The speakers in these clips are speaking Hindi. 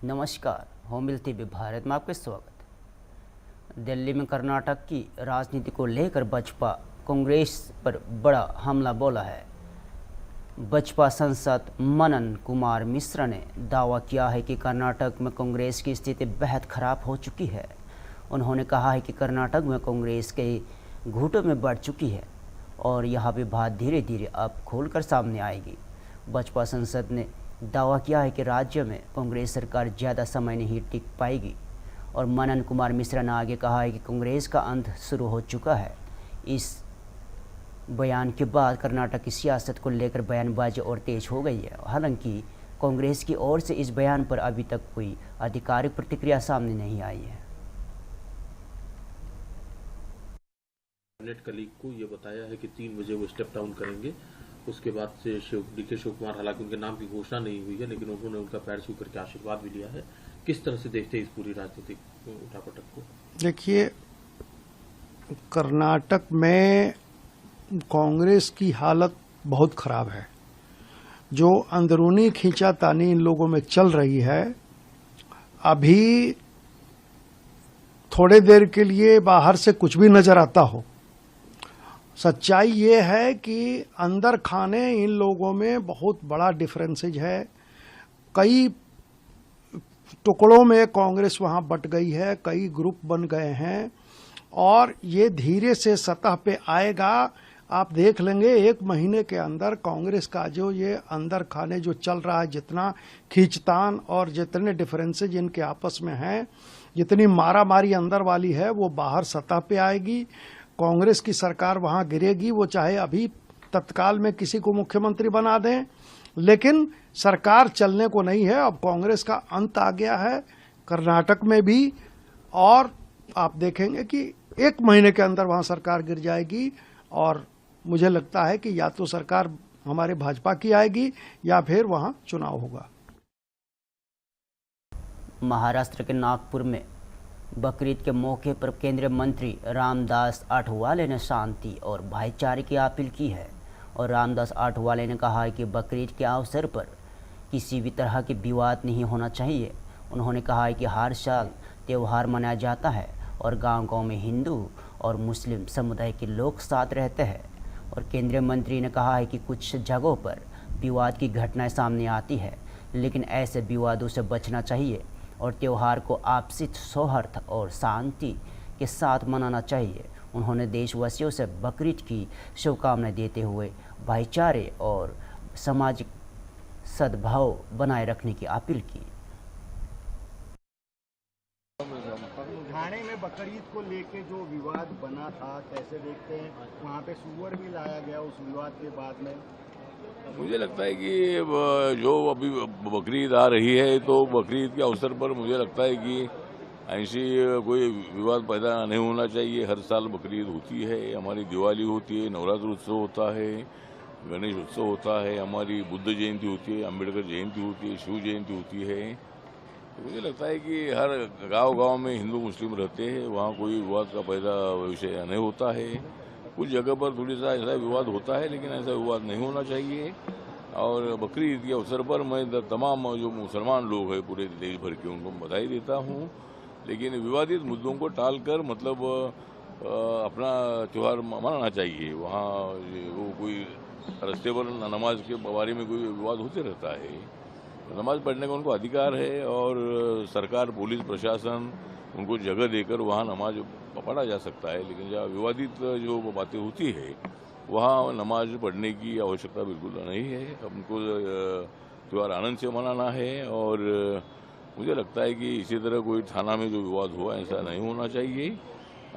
नमस्कार, होम मिल टीवी भारत में आपका स्वागत। दिल्ली में कर्नाटक की राजनीति को लेकर बसपा कांग्रेस पर बड़ा हमला बोला है। बसपा सांसद मनन कुमार मिश्रा ने दावा किया है कि कर्नाटक में कांग्रेस की स्थिति बेहद खराब हो चुकी है। उन्होंने कहा है कि कर्नाटक में कांग्रेस कई घुटों में बढ़ चुकी है और यह भी बात धीरे धीरे अब खोलकर सामने आएगी। बसपा सांसद ने दावा किया है कि राज्य में कांग्रेस सरकार ज़्यादा समय नहीं टिक पाएगी और मनन कुमार मिश्रा ने आगे कहा है कि कांग्रेस का अंत शुरू हो चुका है। इस बयान के बाद कर्नाटक की सियासत को लेकर बयानबाजी और तेज हो गई है। हालांकि कांग्रेस की ओर से इस बयान पर अभी तक कोई आधिकारिक प्रतिक्रिया सामने नहीं आई है। कैबिनेट कलीग को ये बताया है कि 3 बजे वो स्टेप डाउन करेंगे। उसके बाद से डीके शिव कुमार, हालांकि उनके नाम की घोषणा नहीं हुई है, लेकिन उन्होंने उनका पैर छू करके आशीर्वाद भी लिया है। किस तरह से देखते हैं इस पूरी राजनीतिक उठापटक को? देखिए, कर्नाटक में कांग्रेस की हालत बहुत खराब है। जो अंदरूनी खींचातानी इन लोगों में चल रही है, अभी थोड़े देर के लिए बाहर से कुछ भी नजर आता हो, सच्चाई ये है कि अंदर खाने इन लोगों में बहुत बड़ा डिफरेंसेज है। कई टुकड़ों में कांग्रेस वहां बट गई है, कई ग्रुप बन गए हैं और ये धीरे से सतह पे आएगा। आप देख लेंगे 1 महीने के अंदर कांग्रेस का जो ये अंदर खाने जो चल रहा है, जितना खींचतान और जितने डिफरेंसेज इनके आपस में हैं, जितनी मारामारी अंदर वाली है, वो बाहर सतह पे आएगी। कांग्रेस की सरकार वहां गिरेगी। वो चाहे अभी तत्काल में किसी को मुख्यमंत्री बना दें, लेकिन सरकार चलने को नहीं है। अब कांग्रेस का अंत आ गया है कर्नाटक में भी, और आप देखेंगे कि 1 महीने के अंदर वहां सरकार गिर जाएगी। और मुझे लगता है कि या तो सरकार हमारे भाजपा की आएगी या फिर वहां चुनाव होगा। महाराष्ट्र के नागपुर में बकरीद के मौके पर केंद्रीय मंत्री रामदास आठवले ने शांति और भाईचारे की अपील की है। और रामदास आठवले ने कहा है कि बकरीद के अवसर पर किसी भी तरह के विवाद नहीं होना चाहिए। उन्होंने कहा है कि हर साल त्यौहार मनाया जाता है और गांव-गांव में हिंदू और मुस्लिम समुदाय के लोग साथ रहते हैं। और केंद्रीय मंत्री ने कहा है कि कुछ जगहों पर विवाद की घटनाएं सामने आती है, लेकिन ऐसे विवादों से बचना चाहिए और त्यौहार को आपसी सौहार्द और शांति के साथ मनाना चाहिए। उन्होंने देशवासियों से बकरीद की शुभकामनाएं देते हुए भाईचारे और सामाजिक सद्भाव बनाए रखने की अपील की। थाने में बकरीद को लेके जो विवाद बना था, कैसे देखते हैं? वहाँ पे सुअर भी लाया गया उस विवाद के बाद में। मुझे लगता है कि जो अभी बकरीद आ रही है, तो बकरीद के अवसर पर मुझे लगता है कि ऐसी कोई विवाद पैदा नहीं होना चाहिए। हर साल बकरीद होती है, हमारी दिवाली होती है, नवरात्र उत्सव होता है, गणेश उत्सव होता है, हमारी बुद्ध जयंती होती है, अम्बेडकर जयंती होती है, शिव जयंती होती है। तो मुझे लगता है कि हर गांव-गांव में हिंदू मुस्लिम रहते हैं, वहाँ कोई विवाद का पैदा विषय नहीं होता है। कुछ जगह पर थोड़ी सा ऐसा विवाद होता है, लेकिन ऐसा विवाद नहीं होना चाहिए। और बकरीद के अवसर पर मैं तमाम जो मुसलमान लोग हैं पूरे देश भर के, उनको बधाई देता हूँ। लेकिन विवादित मुद्दों को टालकर मतलब अपना त्यौहार मनाना चाहिए। वहाँ वो कोई रास्ते पर नमाज के बारे में कोई विवाद होते रहता है। नमाज पढ़ने का उनको अधिकार है और सरकार, पुलिस, प्रशासन उनको जगह देकर वहाँ नमाज पढ़ा जा सकता है। लेकिन जहाँ विवादित जो बातें होती है, वहाँ नमाज पढ़ने की आवश्यकता बिल्कुल नहीं है। हमको त्यौहार आनंद से मनाना है और मुझे लगता है कि इसी तरह कोई थाना में जो विवाद हुआ, ऐसा नहीं होना चाहिए।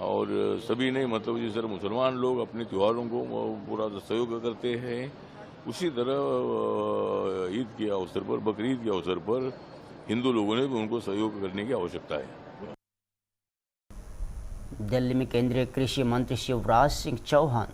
और सभी ने मतलब जिस तरह मुसलमान लोग अपने त्योहारों को पूरा सहयोग करते हैं, उसी तरह ईद के अवसर पर, बकरीद के अवसर पर हिंदू लोगों ने भी उनको सहयोग करने की आवश्यकता है। दिल्ली में केंद्रीय कृषि मंत्री शिवराज सिंह चौहान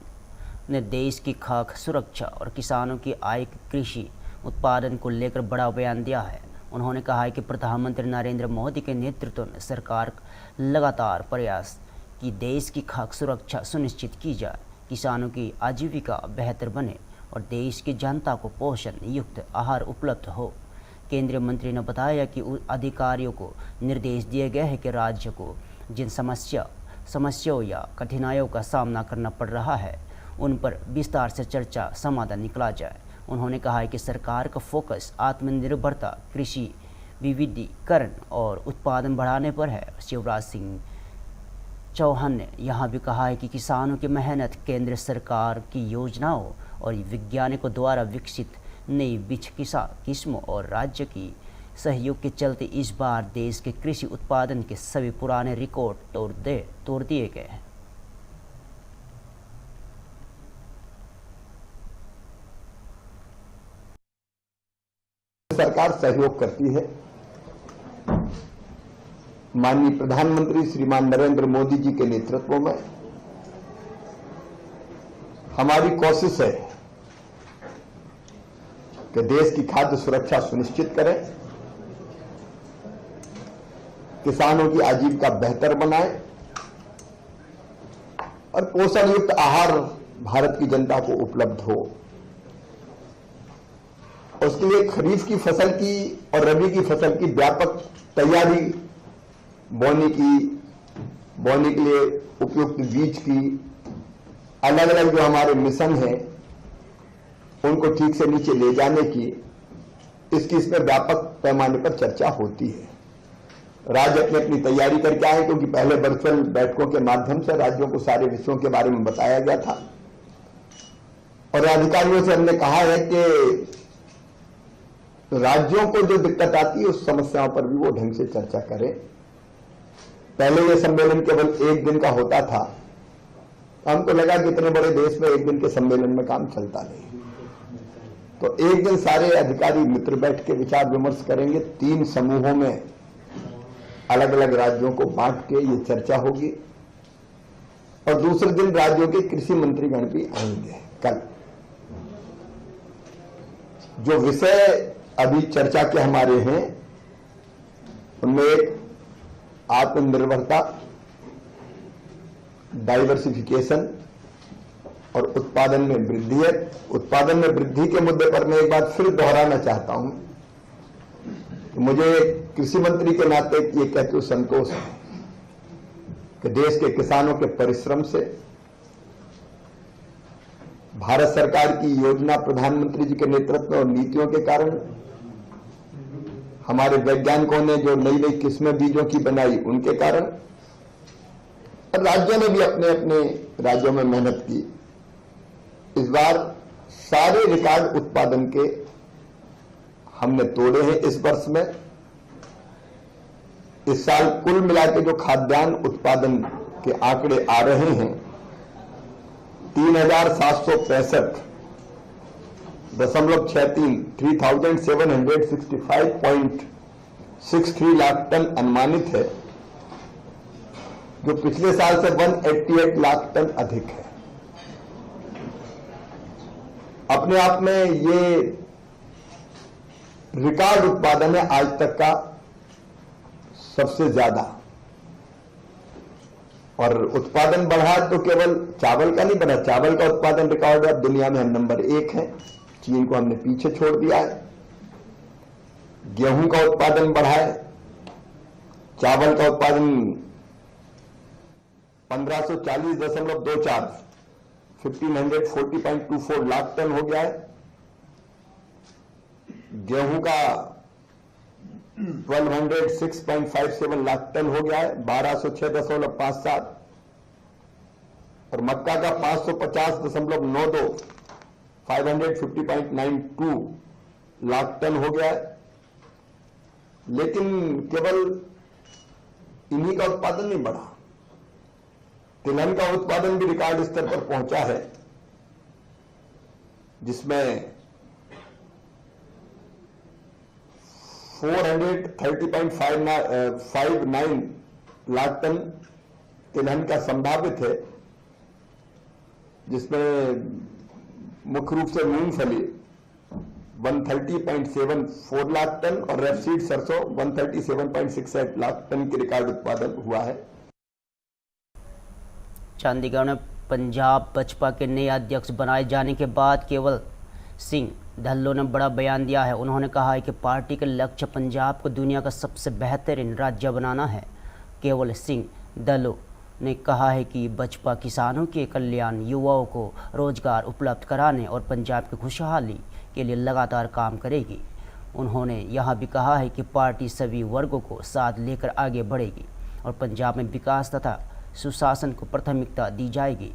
ने देश की खाद्य सुरक्षा और किसानों की आय कृषि उत्पादन को लेकर बड़ा बयान दिया है। उन्होंने कहा है कि प्रधानमंत्री नरेंद्र मोदी के नेतृत्व में सरकार लगातार प्रयास कि देश की खाद्य सुरक्षा सुनिश्चित की जाए, किसानों की आजीविका बेहतर बने और देश की जनता को पोषण युक्त आहार उपलब्ध हो। केंद्रीय मंत्री ने बताया कि अधिकारियों को निर्देश दिए गए हैं कि राज्य को जिन समस्याओं या कठिनाइयों का सामना करना पड़ रहा है उन पर विस्तार से चर्चा समाधान निकाला जाए। उन्होंने कहा है कि सरकार का फोकस आत्मनिर्भरता, कृषि विविधीकरण और उत्पादन बढ़ाने पर है। शिवराज सिंह चौहान ने यहाँ भी कहा है कि किसानों की मेहनत, केंद्र सरकार की योजनाओं और वैज्ञानिकों द्वारा विकसित नई बीज किस्मों और राज्य की सहयोग के चलते इस बार देश के कृषि उत्पादन के सभी पुराने रिकॉर्ड तोड़ दिए गए हैं। सरकार सहयोग करती है। माननीय प्रधानमंत्री श्रीमान नरेंद्र मोदी जी के नेतृत्व में हमारी कोशिश है कि देश की खाद्य सुरक्षा सुनिश्चित करें, किसानों की आजीविका बेहतर बनाएं और पोषण युक्त आहार भारत की जनता को उपलब्ध हो। उसके लिए खरीफ की फसल की और रबी की फसल की व्यापक तैयारी, बोने के लिए उपयुक्त बीज की, अलग अलग जो हमारे मिशन हैं उनको ठीक से नीचे ले जाने की, इसमें व्यापक पैमाने पर चर्चा होती है। राज्य अपनी अपनी तैयारी करके आए, क्योंकि पहले वर्चुअल बैठकों के माध्यम से राज्यों को सारे विषयों के बारे में बताया गया था और अधिकारियों से हमने कहा है कि राज्यों को जो दिक्कत आती है उस समस्याओं पर भी वो ढंग से चर्चा करें। पहले ये सम्मेलन केवल एक दिन का होता था, हमको लगा कि इतने बड़े देश में एक दिन के सम्मेलन में काम चलता नहीं, तो एक दिन सारे अधिकारी मित्र बैठ के विचार विमर्श करेंगे। 3 समूहों में अलग अलग राज्यों को बांट के ये चर्चा होगी और दूसरे दिन राज्यों के कृषि मंत्रीगण भी आएंगे। कल जो विषय अभी चर्चा के हमारे हैं उनमें एक आत्मनिर्भरता, डाइवर्सिफिकेशन और उत्पादन में वृद्धि है। उत्पादन में वृद्धि के मुद्दे पर मैं एक बात फिर दोहराना चाहता हूं कि मुझे कृषि मंत्री के नाते ये कहते हुए संतोष है कि देश के किसानों के परिश्रम से, भारत सरकार की योजना, प्रधानमंत्री जी के नेतृत्व और नीतियों के कारण, हमारे वैज्ञानिकों ने जो नई नई किस्में बीजों की बनाई उनके कारण, और राज्यों ने भी अपने अपने राज्यों में मेहनत की, इस बार सारे रिकॉर्ड उत्पादन के हमने तोड़े हैं। इस वर्ष में, इस साल कुल मिलाकर जो खाद्यान्न उत्पादन के आंकड़े आ रहे हैं 3765.63 लाख टन अनुमानित है, जो पिछले साल से 188 लाख टन अधिक है। अपने आप में ये रिकॉर्ड उत्पादन है आज तक का सबसे ज्यादा। और उत्पादन बढ़ा तो केवल चावल का नहीं बढ़ा, चावल का उत्पादन रिकॉर्ड अब दुनिया में हम नंबर 1 है, चीन को हमने पीछे छोड़ दिया है। गेहूं का उत्पादन बढ़ा है, चावल का उत्पादन 1540.24 1540.24 लाख टन हो गया है। गेहूं का 1206.57 लाख टन हो गया है, 1206.57, और मक्का का 550.92 550.92 लाख टन हो गया है। लेकिन केवल इन्हीं का उत्पादन नहीं बढ़ा, तिलहन का उत्पादन भी रिकॉर्ड स्तर पर पहुंचा है, जिसमें 430.59 लाख टन तिलहन का संभावित है, जिसमें मुख्य रूप से मूंगफली 130.74 लाख टन और रेपसीड सरसों 137.68 लाख टन के रिकॉर्ड उत्पादन हुआ है। चंडीगढ़ में पंजाब बसपा के नए अध्यक्ष बनाए जाने के बाद केवल सिंह ढल्लो ने बड़ा बयान दिया है। उन्होंने कहा है कि पार्टी का लक्ष्य पंजाब को दुनिया का सबसे बेहतरीन राज्य बनाना है। केवल सिंह ढल्लो ने कहा है कि बसपा किसानों के कल्याण, युवाओं को रोजगार उपलब्ध कराने और पंजाब की खुशहाली के लिए लगातार काम करेगी। उन्होंने यह भी कहा है कि पार्टी सभी वर्गों को साथ लेकर आगे बढ़ेगी और पंजाब में विकास तथा सुशासन को प्राथमिकता दी जाएगी।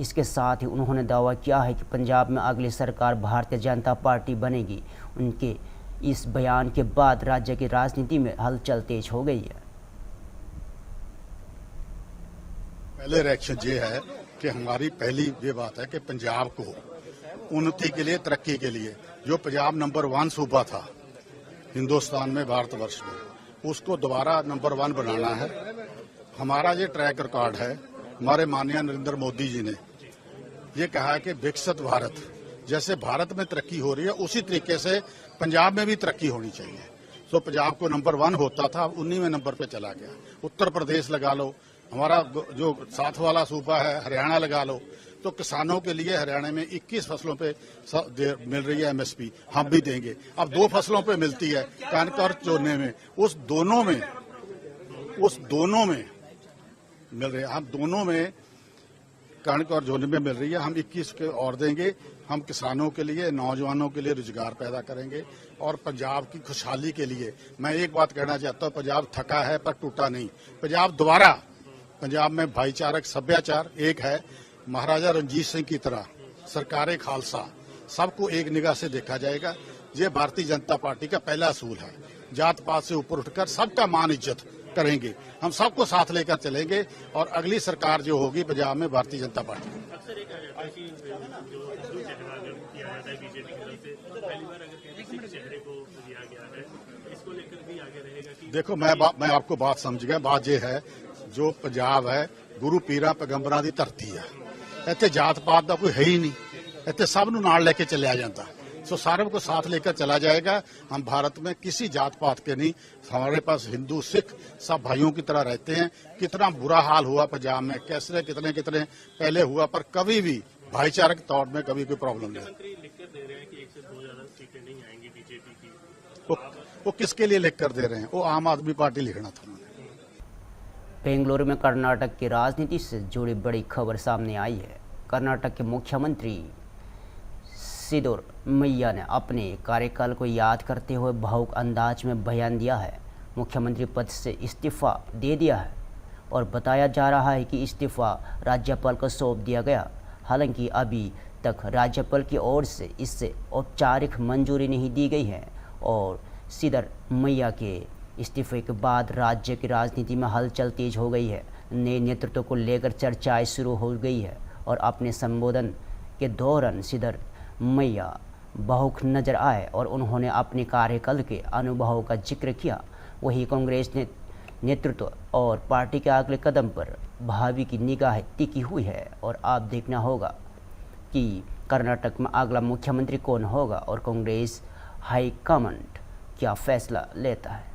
इसके साथ ही उन्होंने दावा किया है कि पंजाब में अगली सरकार भारतीय जनता पार्टी बनेगी। उनके इस बयान के बाद राज्य की राजनीति में हलचल तेज हो गई है। पहले रिएक्शन ये है कि हमारी पहली ये बात है कि पंजाब को उन्नति के लिए, तरक्की के लिए, जो पंजाब नंबर 1 सूबा था हिंदुस्तान में, भारतवर्ष में, उसको दोबारा नंबर 1 बनाना है। हमारा ये ट्रैक रिकॉर्ड है। हमारे माननीय नरेंद्र मोदी जी ने ये कहा है कि विकसित भारत, जैसे भारत में तरक्की हो रही है उसी तरीके से पंजाब में भी तरक्की होनी चाहिए। तो पंजाब को नंबर 1 होता था, 19वें नंबर पे चला गया। उत्तर प्रदेश लगा लो, हमारा जो साथ वाला सूबा है हरियाणा लगा लो, तो किसानों के लिए हरियाणा में 21 फसलों पे मिल रही है एमएसपी, हम भी देंगे। अब 2 फसलों पे मिलती है, कनक और चोने में, उस दोनों में मिल रही है। हम दोनों में कनक और जोने में मिल रही है, हम 21 के और देंगे। हम किसानों के लिए, नौजवानों के लिए रोजगार पैदा करेंगे और पंजाब की खुशहाली के लिए मैं एक बात कहना चाहता हूँ, पंजाब थका है पर टूटा नहीं। पंजाब दोबारा, पंजाब में भाईचारक सभ्याचार एक है। महाराजा रणजीत सिंह की तरह सरकारे खालसा सबको एक निगाह से देखा जाएगा। ये भारतीय जनता पार्टी का पहला असूल है। जात पात से ऊपर उठकर सबका मान इज्जत करेंगे, हम सबको साथ लेकर चलेंगे और अगली सरकार जो होगी पंजाब में भारतीय जनता पार्टी। अक्सर एक ऐसी जो चेहरा किया जाता है बीजेपी की तरफ से, पहली बार अगर किसी के चेहरे को दिया गया है, इसको लेकर भी आगे रहेगा कि देखो मैं आपको बात समझ गया। बात यह है, जो पंजाब है गुरु पीरा पैगंबरां दी धरती है। इत्थे जात पात का कोई है ही नहीं, इत्थे सब नूं नाल लेके चलिया जाता। सो सारे को साथ लेकर चला जाएगा। हम भारत में किसी जात पात के नहीं, हमारे पास हिंदू सिख सब भाइयों की तरह रहते हैं। कितना बुरा हाल हुआ पंजाब में, कैसे कितने पहले हुआ, पर कभी भी भाईचारक तौर में कभी कोई प्रॉब्लम नहीं। मंत्री लिखकर दे रहे हैं कि 1 से 2 ज्यादा सीटें नहीं आएंगी बीजेपी की। वो किसके लिए लिख कर दे रहे हैं? वो आम आदमी पार्टी लिखना था उन्होंने। बेंगलुरु में कर्नाटक की राजनीति से जुड़ी बड़ी खबर सामने आई है। कर्नाटक के मुख्यमंत्री सिद्धरामैया ने अपने कार्यकाल को याद करते हुए भावुक अंदाज में बयान दिया है। मुख्यमंत्री पद से इस्तीफा दे दिया है और बताया जा रहा है कि इस्तीफा राज्यपाल को सौंप दिया गया। हालांकि अभी तक राज्यपाल की ओर से इससे औपचारिक मंजूरी नहीं दी गई है और सिद्धरामैया के इस्तीफे के बाद राज्य की राजनीति में हलचल तेज हो गई है। नए नेतृत्व को लेकर चर्चाएं शुरू हो गई है और अपने संबोधन के दौरान सिद्धरामैया भावुक नजर आए और उन्होंने अपने कार्यकाल के अनुभवों का जिक्र किया। वहीं कांग्रेस नेतृत्व और पार्टी के अगले कदम पर भावी की निगाह टिकी हुई है और अब देखना होगा कि कर्नाटक में अगला मुख्यमंत्री कौन होगा और कांग्रेस हाईकमांड क्या फैसला लेता है।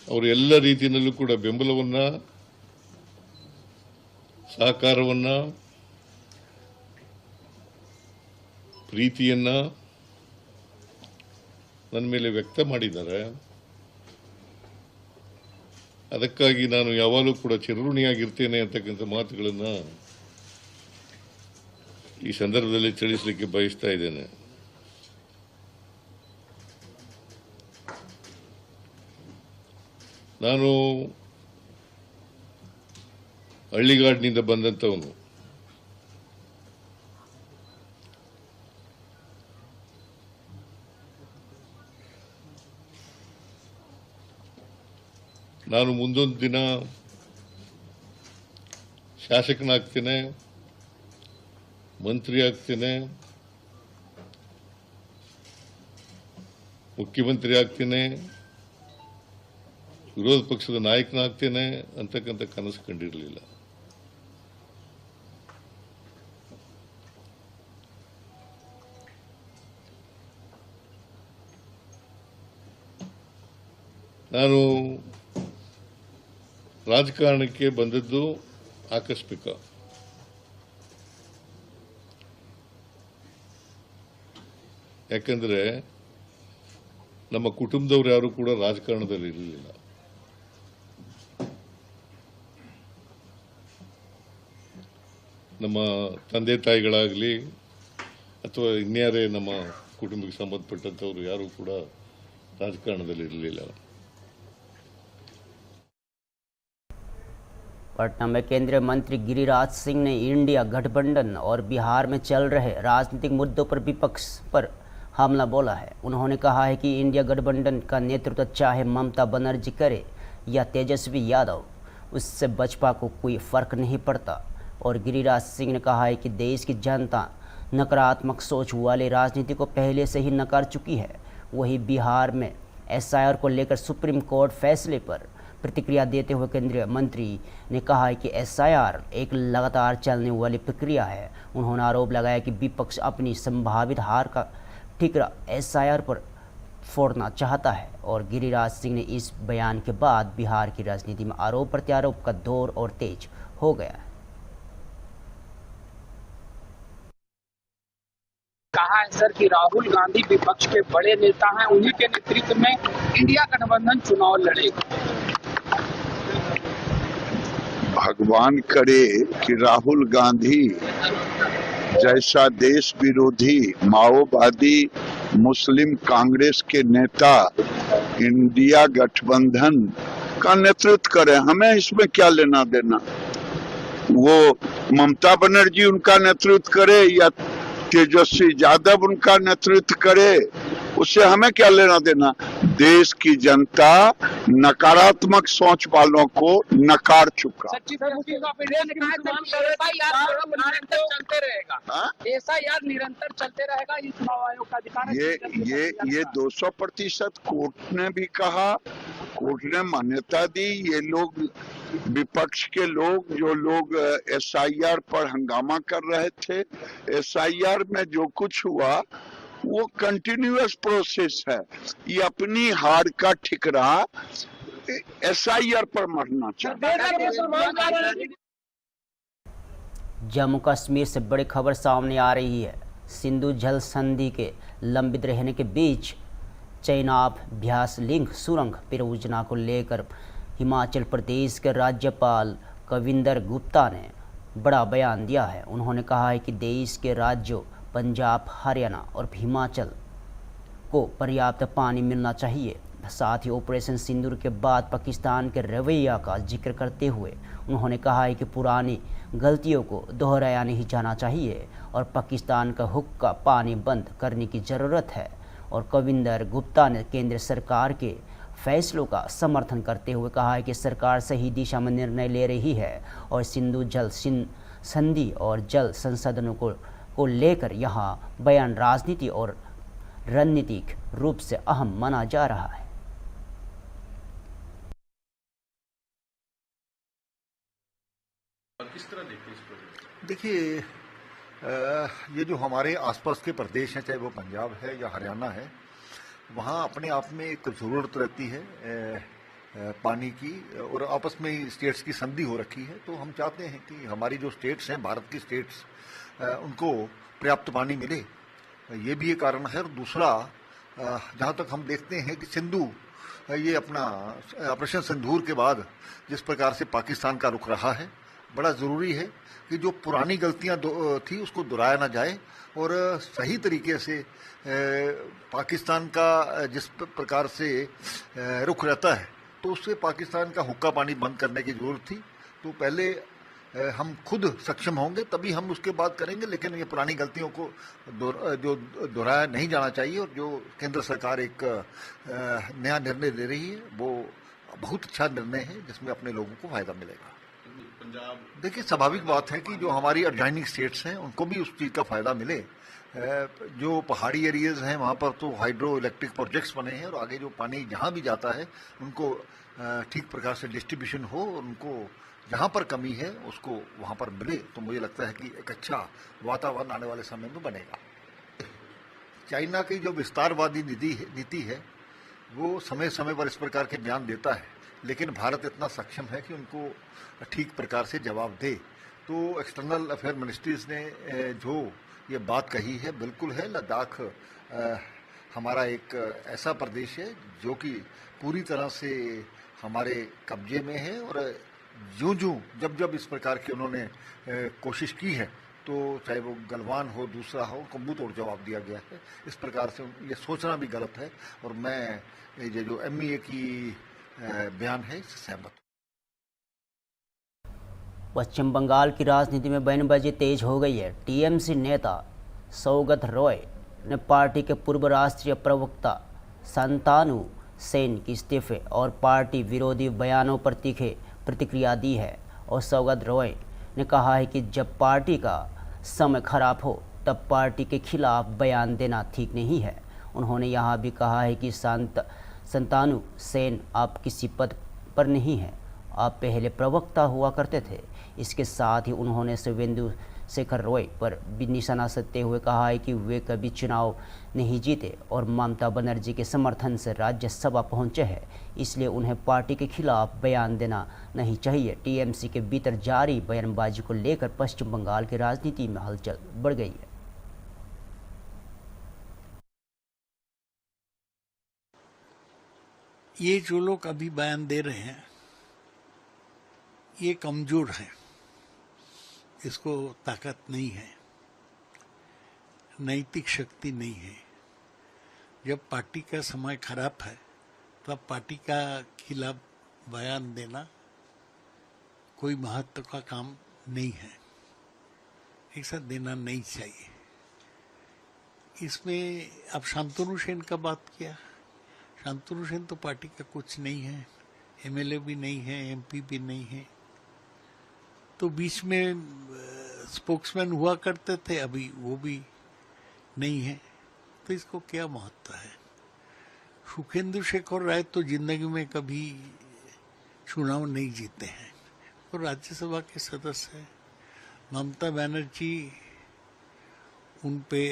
ಅವರು ಎಲ್ಲ ರೀತಿಯಲ್ಲೂ ಕೂಡ ಬೆಂಬಲವನ್ನ, ಸಹಕಾರವನ್ನ, ಪ್ರೀತಿಯನ್ನ ನನ್ನ ಮೇಲೆ ವ್ಯಕ್ತ ಮಾಡಿದ್ದಾರೆ. ಅದಕ್ಕಾಗಿ ನಾನು ಯಾವಾಗಲೂ ಕೂಡ ಚಿರಋಣಿಯಾಗಿರ್ತೇನೆ ಅಂತಕ್ಕಂಥ ಮಾತುಗಳನ್ನು ಈ ಸಂದರ್ಭದಲ್ಲಿ ತಿಳಿಸಲಿಕ್ಕೆ ಬಯಸ್ತಾ ಇದ್ದೇನೆ. ನಾನು ಹಳ್ಳಿಗಾಡಿನಿಂದ ಬಂದಂಥವನು. ನಾನು ಮುಂದೊಂದು ದಿನ ಶಾಸಕನಾಗ್ತೇನೆ, ಮಂತ್ರಿ ಆಗ್ತೇನೆ, ಮುಖ್ಯಮಂತ್ರಿ ಆಗ್ತೇನೆ, ವಿರೋಧ ಪಕ್ಷದ ನಾಯಕನಾಗ್ತೇನೆ ಅಂತಕ್ಕಂಥ ಕನಸು ಕಂಡಿರಲಿಲ್ಲ. ನಾನು ರಾಜಕಾರಣಕ್ಕೆ ಬಂದದ್ದು ಆಕಸ್ಮಿಕ. ಯಾಕಂದ್ರೆ ನಮ್ಮ ಕುಟುಂಬದವ್ರು ಯಾರು ಕೂಡ ರಾಜಕಾರಣದಲ್ಲಿ ಇರಲಿಲ್ಲ. ನಮ್ಮ ತಂದೆ ತಾಯಿಗಳಾಗಲಿ ಅಥವಾ ಇನ್ಯಾರೇ ನಮ್ಮ ಕುಟುಂಬಕ್ಕೆ ಸಂಬಂಧಪಟ್ಟಂಥವ್ರು ಯಾರು ಕೂಡ ರಾಜಕಾರಣದಲ್ಲಿ ಇರಲಿಲ್ಲ. पटना में केंद्रीय मंत्री गिरिराज सिंह ने इंडिया गठबंधन और बिहार में चल रहे राजनीतिक मुद्दों पर विपक्ष पर हमला बोला है। उन्होंने कहा है कि इंडिया गठबंधन का नेतृत्व चाहे ममता बनर्जी करे या तेजस्वी यादव, उससे बसपा को कोई फर्क नहीं पड़ता। और गिरिराज सिंह ने कहा है कि देश की जनता नकारात्मक सोच वाली राजनीति को पहले से ही नकार चुकी है। वही बिहार में एसआईआर को लेकर सुप्रीम कोर्ट फैसले पर प्रतिक्रिया देते हुए केंद्रीय मंत्री ने कहा है कि एसआईआर एक लगातार चलने वाली प्रक्रिया है। उन्होंने आरोप लगाया कि विपक्ष अपनी संभावित हार का ठिकरा एसआईआर पर फोड़ना चाहता है। और गिरिराज सिंह ने इस बयान के बाद बिहार की राजनीति में आरोप प्रत्यारोप का दौर और तेज हो गया है। कहा है सर कि राहुल गांधी विपक्ष के बड़े नेता हैं, उन्हीं के नेतृत्व में इंडिया गठबंधन चुनाव लड़ेगा। भगवान करे कि राहुल गांधी जैसा देश विरोधी माओवादी मुस्लिम कांग्रेस के नेता इंडिया गठबंधन का नेतृत्व करे। हमें इसमें क्या लेना देना। वो ममता बनर्जी उनका नेतृत्व करे या तेजस्वी यादव उनका नेतृत्व करे, उससे हमें क्या लेना देना। देश की जनता नकारात्मक सोच वालों को नकार चुका। एसआईआर निरंतर चलते रहेगा, ये चुनाव आयोग का अधिकार है। ये 200% कोर्ट ने भी कहा, कोर्ट ने मान्यता दी। ये लोग विपक्ष के लोग जो लोग एसआईआर पर हंगामा कर रहे थे, एसआईआर में जो कुछ हुआ वो कंटिन्यूअस प्रोसेस है। ये अपनी हार का ठिकरा एसआईआर पर मरना चाहिए। जम्मू कश्मीर से बड़ी खबर सामने आ रही है। सिंधु जल संधि के लंबित रहने के बीच चेनाब ब्यास लिंक सुरंग परियोजना को लेकर हिमाचल प्रदेश के राज्यपाल कविंदर गुप्ता ने बड़ा बयान दिया है। उन्होंने कहा है कि देश के राज्यों पंजाब, हरियाणा और हिमाचल को पर्याप्त पानी मिलना चाहिए। साथ ही ऑपरेशन सिंदूर के बाद पाकिस्तान के रवैया का जिक्र करते हुए उन्होंने कहा है कि पुरानी गलतियों को दोहराया नहीं जाना चाहिए और पाकिस्तान का हुक्का पानी बंद करने की ज़रूरत है। और कविंदर गुप्ता ने केंद्र सरकार के फैसलों का समर्थन करते हुए कहा है कि सरकार सही दिशा में निर्णय ले रही है और सिंधु जल संधि और जल संसाधनों को लेकर यहाँ बयान राजनीति और रणनीतिक रूप से अहम माना जा रहा है। किस तरह देखते हैं इस प्रोजेक्ट? देखिए, ये जो हमारे आसपास के प्रदेश हैं, चाहे वो पंजाब है या हरियाणा है, वहाँ अपने आप में एक ज़रूरत रहती है पानी की, और आपस में ही स्टेट्स की संधि हो रखी है। तो हम चाहते हैं कि हमारी जो स्टेट्स हैं, भारत की स्टेट्स, उनको पर्याप्त पानी मिले। ये भी एक कारण है। और दूसरा, जहाँ तक हम देखते हैं कि सिंधु, ये अपना ऑपरेशन सिंदूर के बाद जिस प्रकार से पाकिस्तान का रुख रहा है, बड़ा ज़रूरी है कि जो पुरानी गलतियाँ थी उसको दोहराया ना जाए और सही तरीके से पाकिस्तान का जिस प्रकार से रुख रहता है, तो उससे पाकिस्तान का हुक्का पानी बंद करने की ज़रूरत थी। तो पहले हम खुद सक्षम होंगे तभी हम उसके बाद करेंगे, लेकिन ये पुरानी गलतियों को जो दोहराया नहीं जाना चाहिए। और जो केंद्र सरकार एक नया निर्णय ले रही है, वो बहुत अच्छा निर्णय है जिसमें अपने लोगों को फायदा मिलेगा। देखिए, स्वाभाविक बात है कि जो हमारी एडजॉइनिंग स्टेट्स हैं उनको भी उस चीज़ का फायदा मिले। जो पहाड़ी एरियाज हैं वहाँ पर तो हाइड्रो इलेक्ट्रिक प्रोजेक्ट्स बने हैं और आगे जो पानी जहाँ भी जाता है उनको ठीक प्रकार से डिस्ट्रीब्यूशन हो, और उनको जहाँ पर कमी है उसको वहाँ पर मिले। तो मुझे लगता है कि एक अच्छा वातावरण आने वाले समय में बनेगा। चाइना की जो विस्तारवादी नीति है वो समय समय पर इस प्रकार के बयान देता है, लेकिन भारत इतना सक्षम है कि उनको ठीक प्रकार से जवाब दे। तो एक्सटर्नल अफेयर मिनिस्ट्रीज ने जो ये बात कही है बिल्कुल है। लद्दाख हमारा एक ऐसा प्रदेश है जो कि पूरी तरह से हमारे कब्जे में है और जब इस प्रकार की उन्होंने कोशिश की है तो चाहे वो गलवान हो दूसरा हो उनको मुंह तोड़ जवाब दिया गया है। इस प्रकार से ये सोचना भी गलत है और मैं ये जो MEA की बयान है इससे सहमत हूँ। पश्चिम बंगाल की राजनीति में बयानबाजी तेज हो गई है। TMC नेता सौगत रॉय ने पार्टी के पूर्व राष्ट्रीय प्रवक्ता संतानु सेन के इस्तीफे और पार्टी विरोधी बयानों पर तीखे प्रतिक्रिया दी है और सौगत रॉय ने कहा है कि जब पार्टी का समय खराब हो तब पार्टी के खिलाफ बयान देना ठीक नहीं है। उन्होंने यहाँ भी कहा है कि संतानु सेन आप किसी पद पर नहीं हैं, आप पहले प्रवक्ता हुआ करते थे। इसके साथ ही उन्होंने शिवेंदु शेखर रॉय पर भी निशाना साधते हुए कहा है कि वे कभी चुनाव नहीं जीते और ममता बनर्जी के समर्थन से राज्यसभा पहुंचे हैं, इसलिए उन्हें पार्टी के खिलाफ बयान देना नहीं चाहिए। TMC के भीतर जारी बयानबाजी को लेकर पश्चिम बंगाल की राजनीति में हलचल बढ़ गई है। ये जो लोग अभी बयान दे रहे हैं ये कमजोर है, इसको ताकत नहीं है, नैतिक शक्ति नहीं है। जब पार्टी का समय खराब है तब पार्टी का खिलाफ बयान देना कोई महत्व का काम नहीं है, ऐसा देना नहीं चाहिए। इसमें अब शांतनु सेन का बात किया, शांतनु सेन तो पार्टी का कुछ नहीं है, MLA भी नहीं है, MP भी नहीं है, तो बीच में स्पोक्समैन हुआ करते थे, अभी वो भी नहीं है, तो इसको क्या महत्व है। सुखेंदु शेखर राय तो जिंदगी में कभी चुनाव नहीं जीते हैं, वो राज्यसभा के सदस्य हैं। ममता बनर्जी उन पे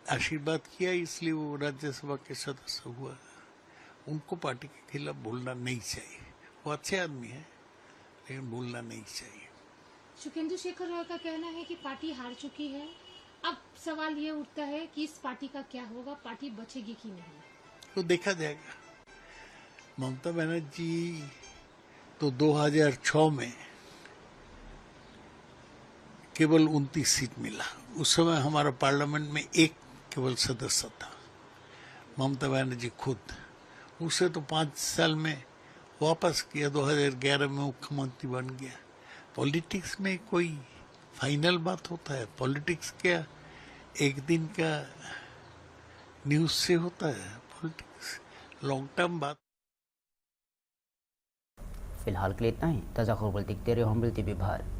आशीर्वाद किया इसलिए वो राज्यसभा के सदस्य हुआ। उनको पार्टी के खिलाफ बोलना नहीं चाहिए, वो अच्छे आदमी है लेकिन बोलना नहीं चाहिए। सुखेंदु शेखर राय का कहना है कि पार्टी हार चुकी है, अब सवाल ये उठता है कि इस पार्टी का क्या होगा, पार्टी बचेगी कि नहीं, तो देखा जाएगा। ममता बनर्जी तो 2006 में केवल 29 सीट मिला, उस समय हमारा पार्लियामेंट में एक केवल सदस्य था, ममता बनर्जी खुद। उससे तो 5 साल में वापस किया, 2011 में मुख्यमंत्री बन गया। पॉलिटिक्स में कोई फाइनल बात होता है? पॉलिटिक्स क्या एक दिन का न्यूज से होता है? पॉलिटिक्स लॉन्ग टर्म बात। फिलहाल के लिए इतना ही। ताज़ा खबर देखते रहो हम TV भारत।